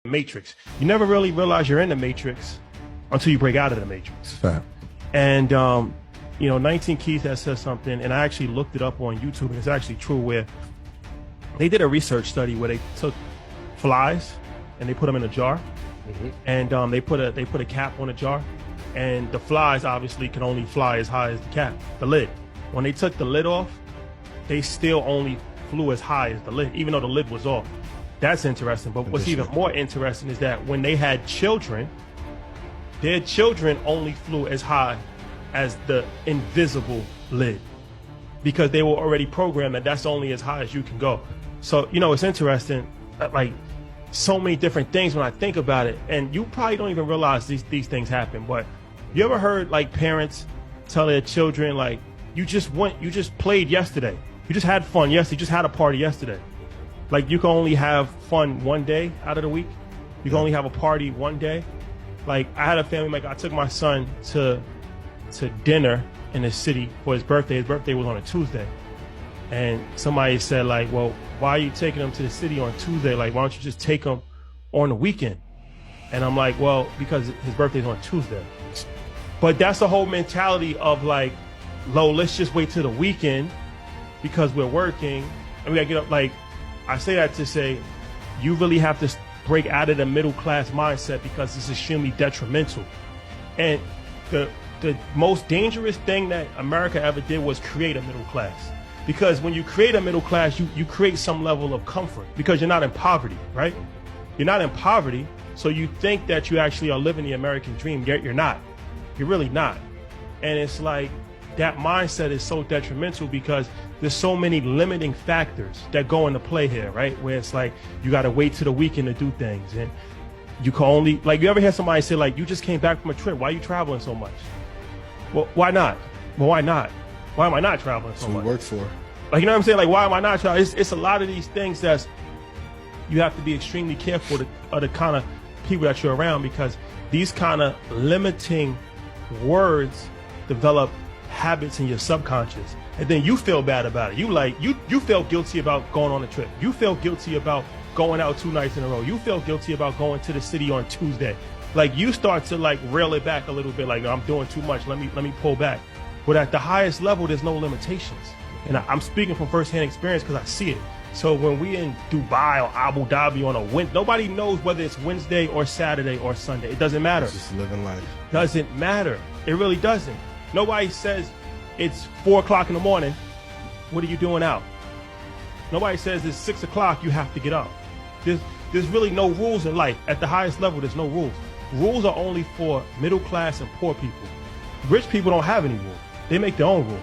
Matrix. You never really realize you're in the Matrix until you break out of the Matrix. Fact. And, 19 Keys that says something, and I actually looked it up on YouTube, and it's actually true, where they did a research study where they took flies and they put them in a jar, and they put a cap on the jar, and the flies obviously can only fly as high as the cap, the lid. When they took the lid off, they still only flew as high as the lid, even though the lid was off. That's interesting. But what's even more interesting is that when they had children, their children only flew as high as the invisible lid, because they were already programmed that that's only as high as you can go. So, it's interesting, like so many different things when I think about it. And you probably don't even realize these things happen. But you ever heard like parents tell their children, like, you just played yesterday. You just had fun yesterday. You just had a party yesterday. Like, you can only have fun one day out of the week. You can only have a party one day. Like, I had a family, like, I took my son to dinner in the city for his birthday. His birthday was on a Tuesday. And somebody said, like, well, why are you taking him to the city on Tuesday? Like, why don't you just take him on the weekend? And I'm like, well, because his birthday's on Tuesday. But that's the whole mentality of, like, let's just wait till the weekend because we're working and we gotta get up. Like, I say that to say you really have to break out of the middle class mindset, because it's extremely detrimental. And the most dangerous thing that America ever did was create a middle class. Because when you create a middle class, you create some level of comfort, because you're not in poverty, right? You're not in poverty, so you think that you actually are living the American dream, yet you're not. You're really not. And it's like, that mindset is so detrimental because there's so many limiting factors that go into play here, right? Where it's like, you got to wait till the weekend to do things. And you can only, like, you ever hear somebody say, like, you just came back from a trip. Why are you traveling so much? Well, why not? Well, why not? Why am I not traveling so much? That's what we work for. Like, you know what I'm saying? Like, why am I not traveling? It's a lot of these things that you have to be extremely careful of the kind of people that you're around, because these kind of limiting words develop habits in your subconscious, and then you feel bad about it. You feel guilty about going on a trip. You feel guilty about going out 2 nights in a row. You feel guilty about going to the city on Tuesday. Like, you start to like reel it back a little bit, like, no, I'm doing too much, let me pull back. But at the highest level, there's no limitations. And I'm speaking from firsthand experience because I see it. So when we in Dubai or Abu Dhabi on a Wednesday, nobody knows whether it's Wednesday or Saturday or Sunday. It doesn't matter. It's just living life. Doesn't matter. It really doesn't. Nobody says it's 4 o'clock in the morning, what are you doing out? Nobody says it's 6 o'clock, you have to get up. There's really no rules in life. At the highest level, there's no rules. Rules are only for middle class and poor people. Rich people don't have any rules. They make their own rules.